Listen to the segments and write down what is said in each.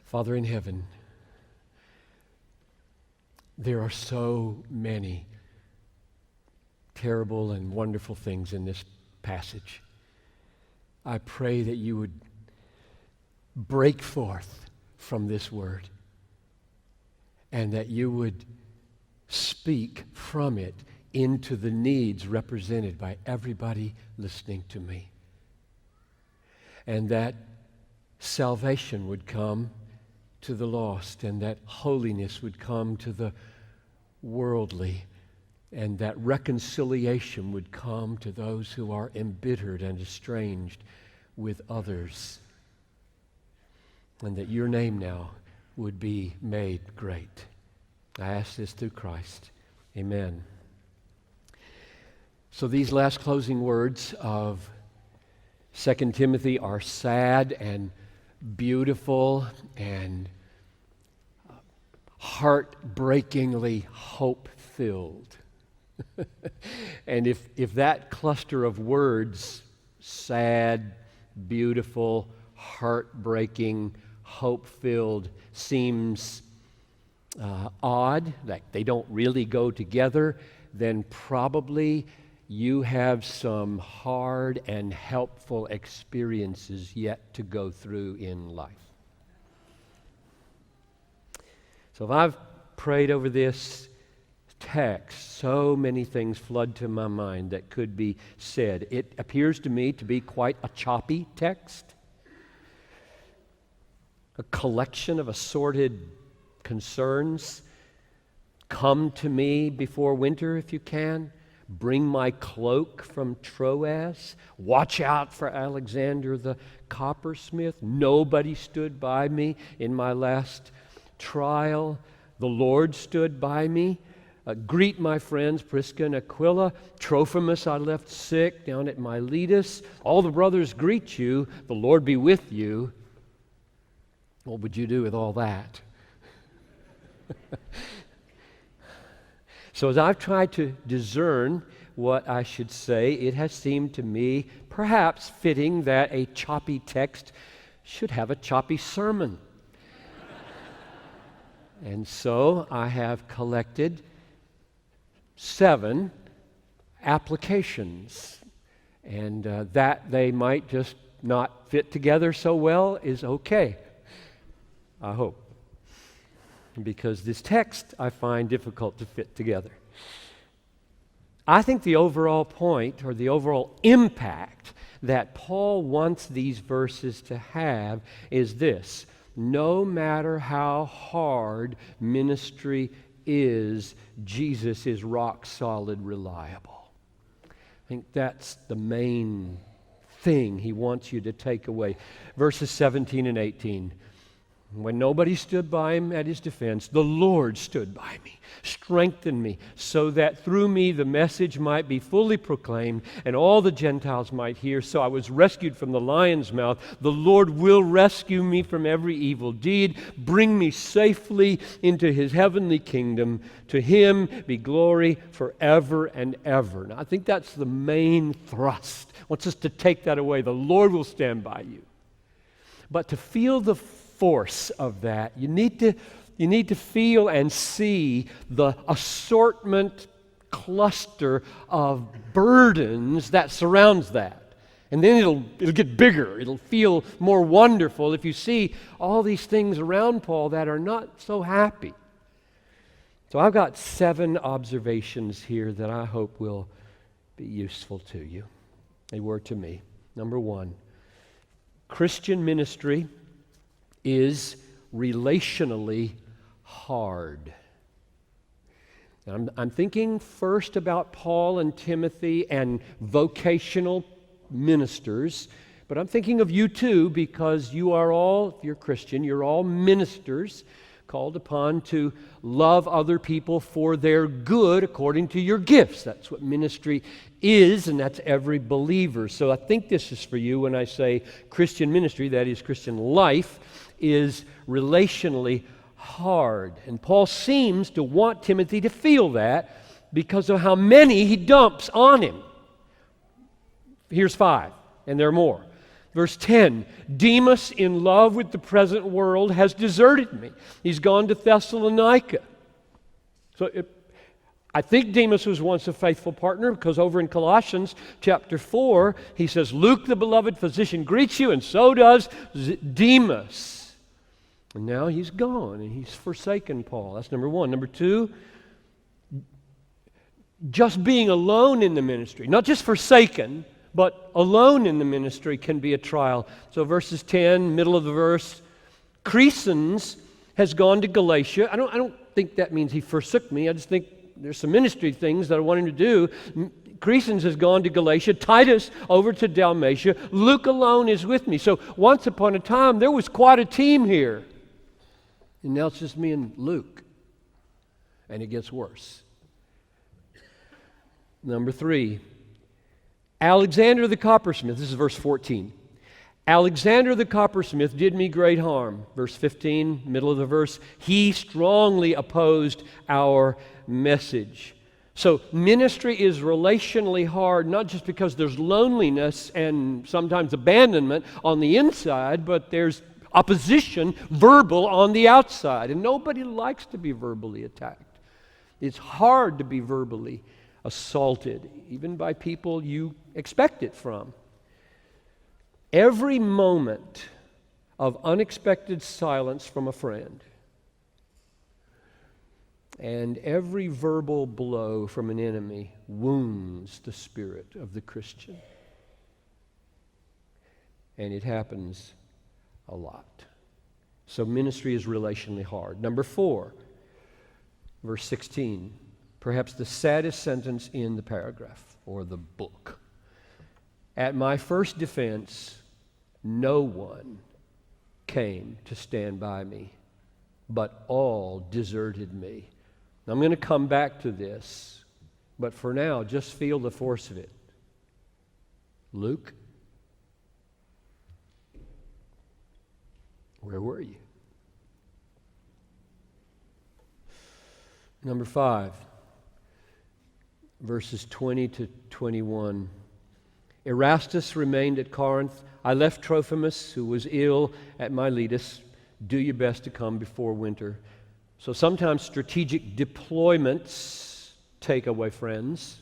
Father in heaven, there are so many terrible and wonderful things in this passage. I pray that you would break forth from this word and that you would speak from it into the needs represented by everybody listening to me. And that salvation would come to the lost, and that holiness would come to the worldly, and that reconciliation would come to those who are embittered and estranged with others, and that your name now would be made great. I ask this through Christ. Amen. So these last closing words of 2 Timothy are sad and beautiful and heartbreakingly hope-filled. And if that cluster of words, sad, beautiful, heartbreaking, hope-filled, seems odd, like they don't really go together, then probably you have some hard and helpful experiences yet to go through in life. So if I've prayed over this text, so many things flood to my mind that could be said. It appears to me to be quite a choppy text, a collection of assorted concerns. Come to me before winter if you can. Bring my cloak from Troas. Watch out for Alexander the coppersmith. Nobody stood by me in my last trial. The Lord stood by me. Greet my friends Prisca and Aquila. Trophimus I left sick down at Miletus. All the brothers greet you. The Lord be with you. What would you do with all that? So as I've tried to discern what I should say, it has seemed to me perhaps fitting that a choppy text should have a choppy sermon. And so I have collected 7 applications. And that they might just not fit together so well is okay, I hope. Because this text I find difficult to fit together. I think the overall point or the overall impact that Paul wants these verses to have is this: no matter how hard ministry is, Jesus is rock solid reliable. I think that's the main thing he wants you to take away. Verses 17 and 18. When nobody stood by him at his defense, the Lord stood by me, strengthened me, so that through me the message might be fully proclaimed and all the Gentiles might hear. So I was rescued from the lion's mouth. The Lord will rescue me from every evil deed, bring me safely into his heavenly kingdom. To him be glory forever and ever. Now, I think that's the main thrust. I want us to take that away. The Lord will stand by you. But to feel the force of that, you need to feel and see the assortment cluster of burdens that surrounds that. And then it'll get bigger. It'll feel more wonderful if you see all these things around Paul that are not so happy. So I've got 7 observations here that I hope will be useful to you. They were to me. Number 1, Christian ministry is relationally hard. I'm thinking first about Paul and Timothy and vocational ministers, but I'm thinking of you too, because you are all, if you're Christian, you're all ministers called upon to love other people for their good according to your gifts. That's what ministry is, and that's every believer. So I think this is for you when I say Christian ministry, that is Christian life, is relationally hard. And Paul seems to want Timothy to feel that because of how many he dumps on him. Here's 5, and there are more. Verse 10, Demas, in love with the present world, has deserted me. He's gone to Thessalonica. I think Demas was once a faithful partner, because over in Colossians chapter 4, he says, Luke, the beloved physician, greets you, and so does Demas. And now he's gone, and he's forsaken Paul. That's number one. Number two, just being alone in the ministry, not just forsaken, but alone in the ministry can be a trial. So verses 10, middle of the verse, Crescens has gone to Galatia. I don't think that means he forsook me. I just think there's some ministry things that I want him to do. Crescens has gone to Galatia. Titus over to Dalmatia. Luke alone is with me. So once upon a time, there was quite a team here. And now it's just me and Luke. And it gets worse. Number 3, Alexander the coppersmith, this is verse 14. Alexander the coppersmith did me great harm. Verse 15, middle of the verse, he strongly opposed our message. So ministry is relationally hard, not just because there's loneliness and sometimes abandonment on the inside, but there's opposition, verbal, on the outside. And nobody likes to be verbally attacked. It's hard to be verbally assaulted, even by people you expect it from. Every moment of unexpected silence from a friend and every verbal blow from an enemy wounds the spirit of the Christian. And it happens a lot. So ministry is relationally hard. Number 4, verse 16. Perhaps the saddest sentence in the paragraph or the book. At my first defense, no one came to stand by me, but all deserted me. Now, I'm going to come back to this, but for now, just feel the force of it. Luke, where were you? Number 5. Verses 20 to 21. Erastus remained at Corinth. I left Trophimus, who was ill, at Miletus. Do your best to come before winter. So sometimes strategic deployments take away friends.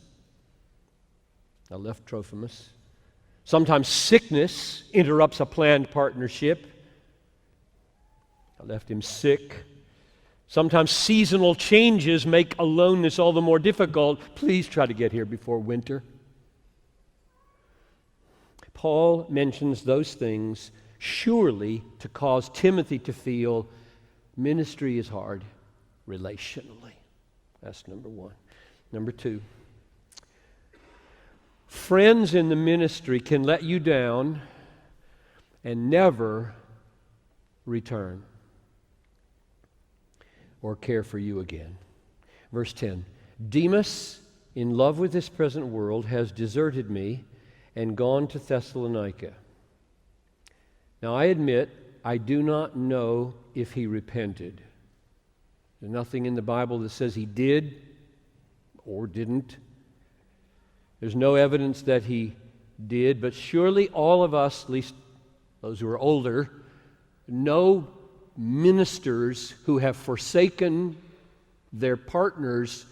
I left Trophimus. Sometimes sickness interrupts a planned partnership. I left him sick. Sometimes seasonal changes make aloneness all the more difficult. Please try to get here before winter. Paul mentions those things surely to cause Timothy to feel ministry is hard relationally. That's number 1. Number 2, friends in the ministry can let you down and never return or care for you again. Verse 10, Demas, in love with this present world, has deserted me and gone to Thessalonica. Now I admit, I do not know if he repented. There's nothing in the Bible that says he did or didn't. There's no evidence that he did, but surely all of us, at least those who are older, know ministers who have forsaken their partners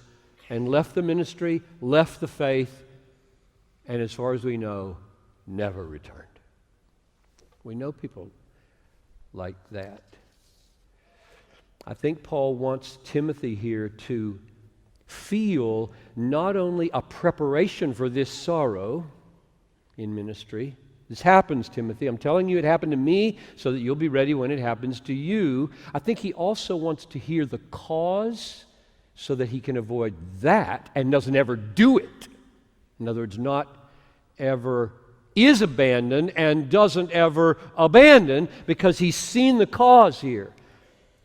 and left the ministry, left the faith, and as far as we know, never returned. We know people like that. I think Paul wants Timothy here to feel not only a preparation for this sorrow in ministry. This happens, Timothy. I'm telling you it happened to me so that you'll be ready when it happens to you. I think he also wants to hear the cause so that he can avoid that and doesn't ever do it. In other words, not ever is abandoned and doesn't ever abandon, because he's seen the cause here.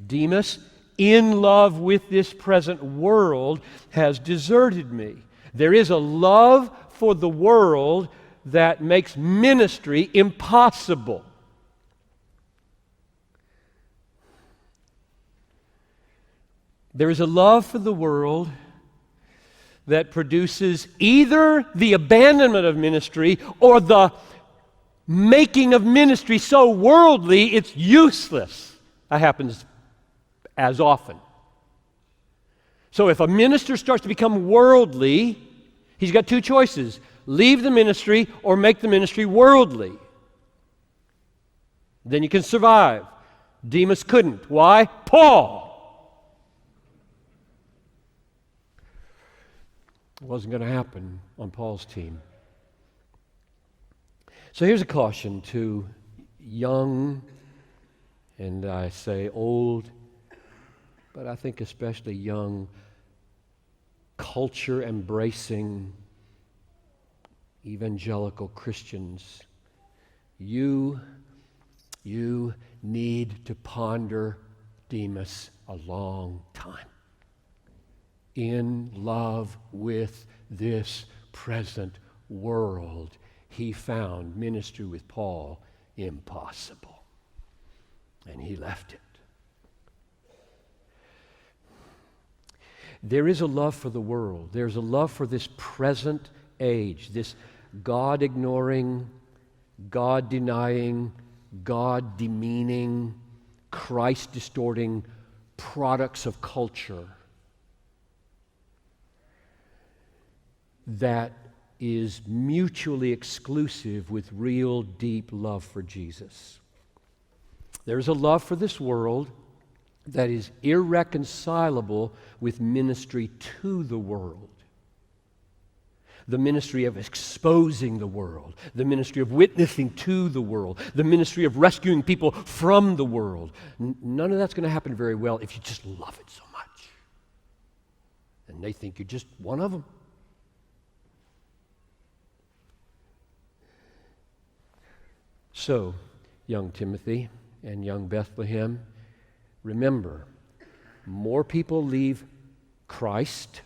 Demas, in love with this present world, has deserted me. There is a love for the world that makes ministry impossible. There is a love for the world that produces either the abandonment of ministry or the making of ministry so worldly it's useless. That happens as often. So if a minister starts to become worldly, he's got two choices: leave the ministry or make the ministry worldly. Then you can survive. Demas couldn't. Why? Paul. It wasn't going to happen on Paul's team. So here's a caution to young, and I say old, but I think especially young, culture-embracing evangelical Christians. You need to ponder Demas a long time. In love with this present world, he found ministry with Paul impossible, and he left it. There is a love for the world. There's a love for this present age, this God-ignoring, God-denying, God-demeaning, Christ-distorting products of culture that is mutually exclusive with real deep love for Jesus. There's a love for this world that is irreconcilable with ministry to the world. The ministry of exposing the world, the ministry of witnessing to the world, the ministry of rescuing people from the world. None of that's going to happen very well if you just love it so much. And they think you're just one of them. So, young Timothy and young Bethlehem, remember, more people leave Christ,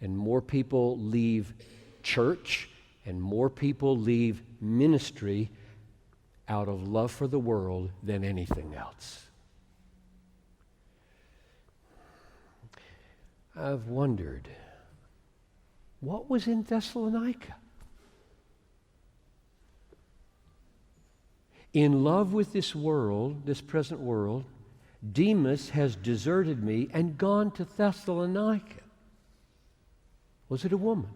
and more people leave church, and more people leave ministry out of love for the world than anything else. I've wondered, what was in Thessalonica? In love with this world, this present world, Demas has deserted me and gone to Thessalonica. Was it a woman?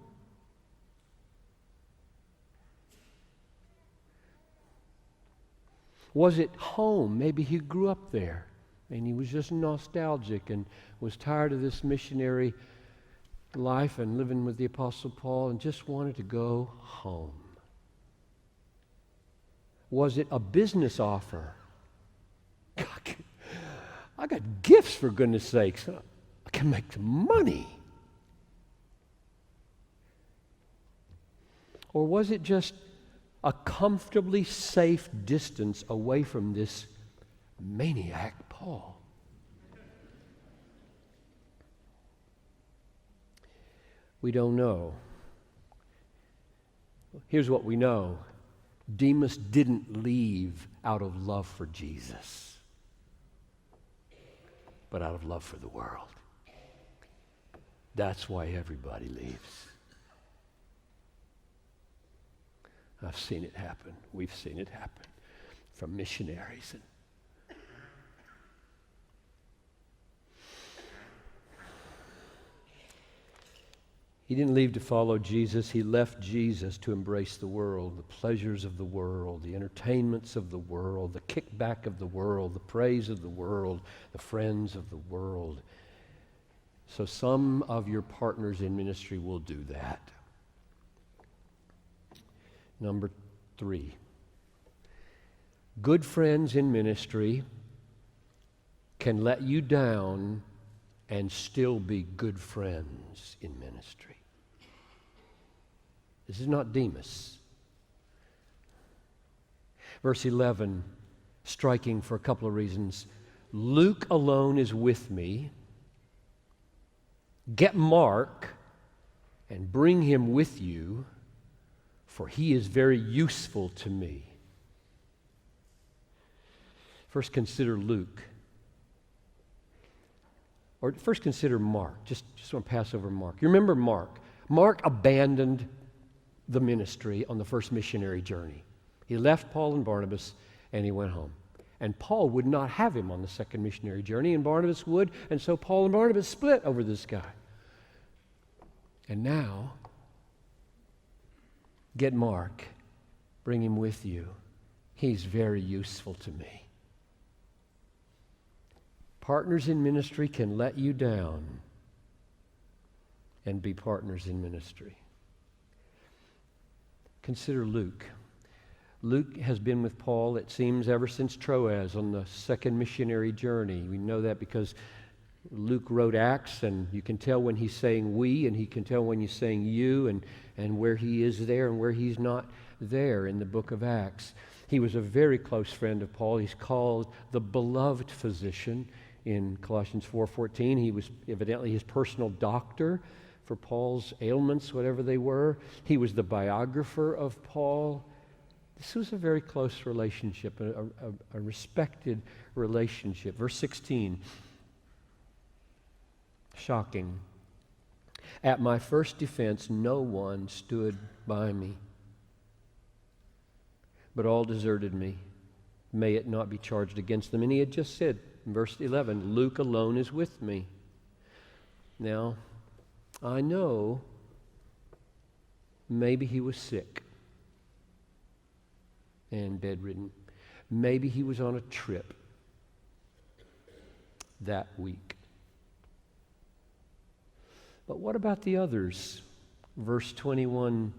Was it home? Maybe he grew up there and he was just nostalgic and was tired of this missionary life and living with the Apostle Paul and just wanted to go home. Was it a business offer? I got gifts, for goodness sakes. I can make some money. Or was it just a comfortably safe distance away from this maniac Paul? We don't know. Here's what we know. Demas didn't leave out of love for Jesus, but out of love for the world. That's why everybody leaves. I've seen it happen. We've seen it happen from missionaries. He didn't leave to follow Jesus. He left Jesus to embrace the world, the pleasures of the world, the entertainments of the world, the kickback of the world, the praise of the world, the friends of the world. So some of your partners in ministry will do that. Number 3, good friends in ministry can let you down and still be good friends in ministry. This is not Demas. Verse 11, striking for a couple of reasons. Luke alone is with me. Get Mark and bring him with you, for he is very useful to me. First consider Luke. Or first consider Mark. Just want to pass over Mark. You remember Mark. Mark abandoned the ministry on the first missionary journey. He left Paul and Barnabas, and he went home. And Paul would not have him on the second missionary journey, and Barnabas would, and so Paul and Barnabas split over this guy. And now, get Mark, bring him with you. He's very useful to me. Partners in ministry can let you down and be partners in ministry. Consider Luke. Luke has been with Paul, it seems, ever since Troas on the second missionary journey. We know that because Luke wrote Acts, and you can tell when he's saying we, and he can tell when he's saying you, and where he is there and where he's not there in the book of Acts. He was a very close friend of Paul. He's called the beloved physician in Colossians 4:14. He was evidently his personal doctor for Paul's ailments, whatever they were. He was the biographer of Paul. This was a very close relationship, a respected relationship. Verse 16. Shocking. At my first defense, no one stood by me, but all deserted me. May it not be charged against them. And he had just said, in verse 11, Luke alone is with me. Now, I know maybe he was sick and bedridden. Maybe he was on a trip that week. But what about the others? Verse 21,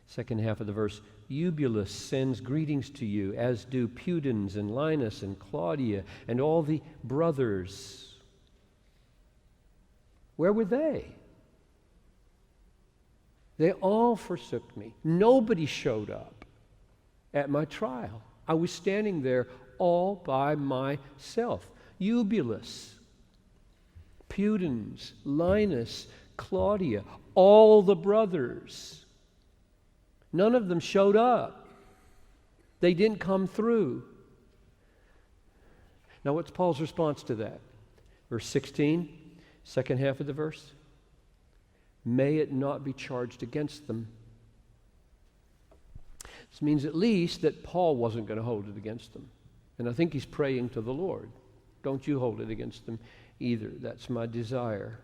second half of the verse. Eubulus sends greetings to you, as do Pudens and Linus and Claudia and all the brothers. Where were they? They all forsook me. Nobody showed up at my trial. I was standing there all by myself. Eubulus, Pudens, Linus, Claudia, all the brothers. None of them showed up. They didn't come through. Now, what's Paul's response to that? Verse 16, second half of the verse. May it not be charged against them. This means at least that Paul wasn't going to hold it against them. And I think he's praying to the Lord. Don't you hold it against them either. That's my desire.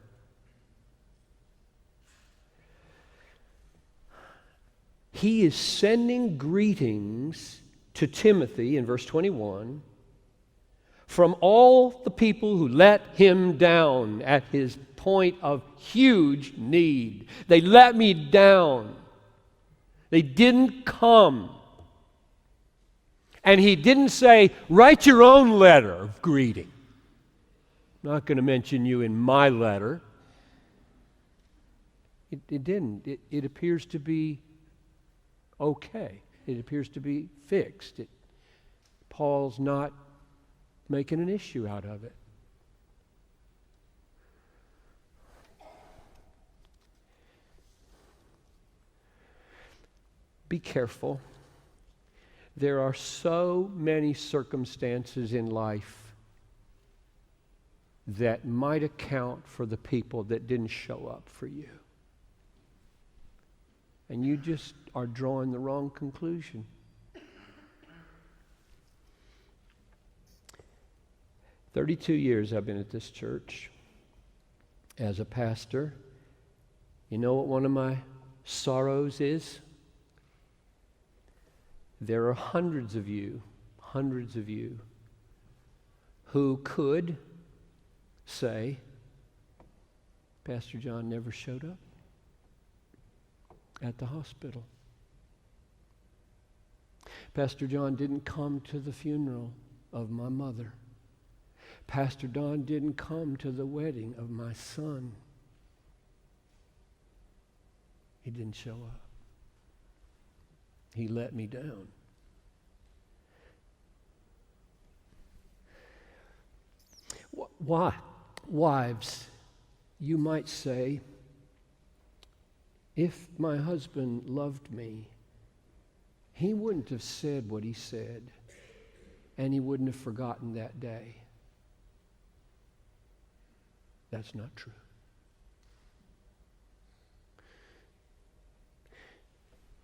He is sending greetings to Timothy in verse 21 from all the people who let him down at his point of huge need. They let me down. They didn't come. And he didn't say, write your own letter of greeting. I'm not going to mention you in my letter. It didn't. It appears to be okay. It appears to be fixed. Paul's not making an issue out of it. Be careful. There are so many circumstances in life that might account for the people that didn't show up for you. And you just are drawing the wrong conclusion. "32 years I've been at this church as a pastor. You know what one of my sorrows is? There are hundreds of you who could say, Pastor John never showed up at the hospital. Pastor John didn't come to the funeral of my mother. Pastor Don didn't come to the wedding of my son. He didn't show up. He let me down. Why? Wives, you might say, if my husband loved me, he wouldn't have said what he said, and he wouldn't have forgotten that day. That's not true.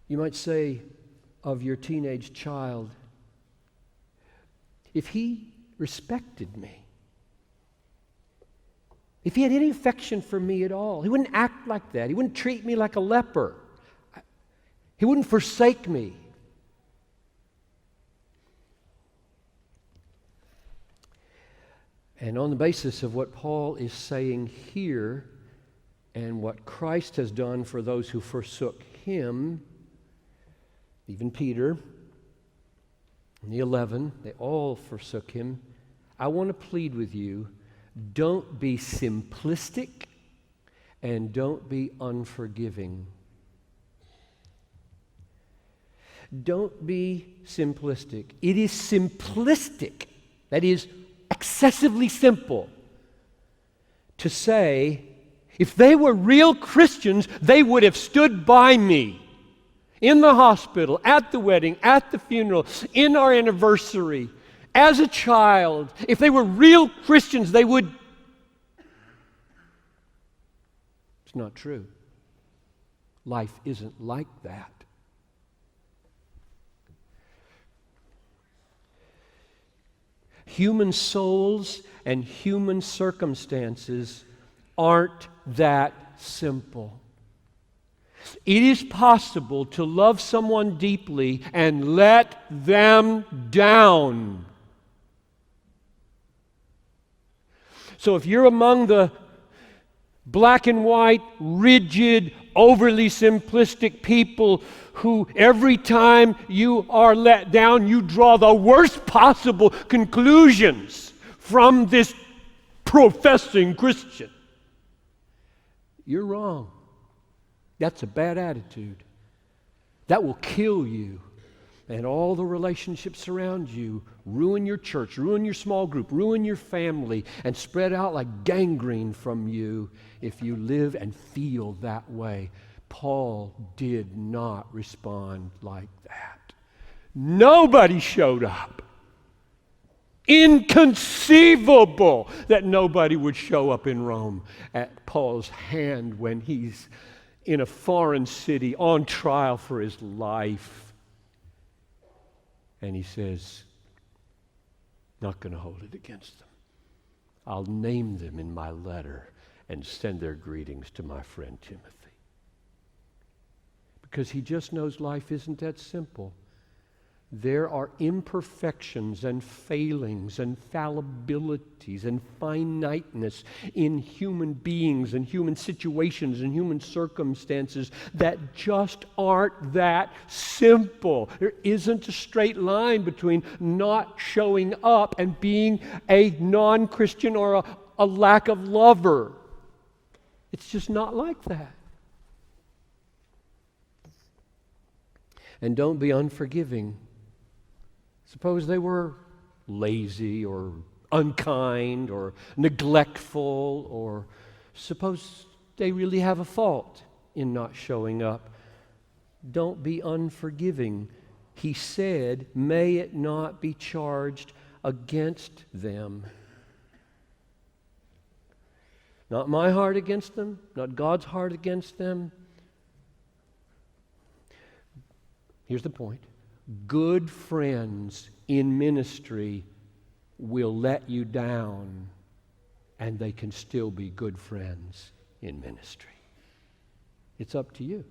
You might say, of your teenage child, if he respected me, if he had any affection for me at all, he wouldn't act like that. He wouldn't treat me like a leper. He wouldn't forsake me. And on the basis of what Paul is saying here and what Christ has done for those who forsook him, even Peter and the 11, they all forsook him. I want to plead with you, don't be simplistic and don't be unforgiving. Don't be simplistic. It is simplistic, that is, excessively simple, to say, if they were real Christians, they would have stood by me in the hospital, at the wedding, at the funeral, in our anniversary, as a child. If they were real Christians, they would. It's not true. Life isn't like that. Human souls and human circumstances aren't that simple. It is possible to love someone deeply and let them down. So if you're among the black and white, rigid, overly simplistic people who every time you are let down, you draw the worst possible conclusions from this professing Christian, you're wrong. That's a bad attitude. That will kill you and all the relationships around you, ruin your church, ruin your small group, ruin your family, and spread out like gangrene from you if you live and feel that way. Paul did not respond like that. Nobody showed up. Inconceivable that nobody would show up in Rome at Paul's hand when he's in a foreign city on trial for his life. And he says, not going to hold it against them. I'll name them in my letter and send their greetings to my friend Timothy. Because he just knows life isn't that simple. There are imperfections and failings and fallibilities and finiteness in human beings and human situations and human circumstances that just aren't that simple. There isn't a straight line between not showing up and being a non-Christian or a lack of lover. It's just not like that. And don't be unforgiving. Suppose they were lazy or unkind or neglectful, or suppose they really have a fault in not showing up. Don't be unforgiving. He said, may it not be charged against them. Not my heart against them, not God's heart against them. Here's the point. Good friends in ministry will let you down, and they can still be good friends in ministry. It's up to you.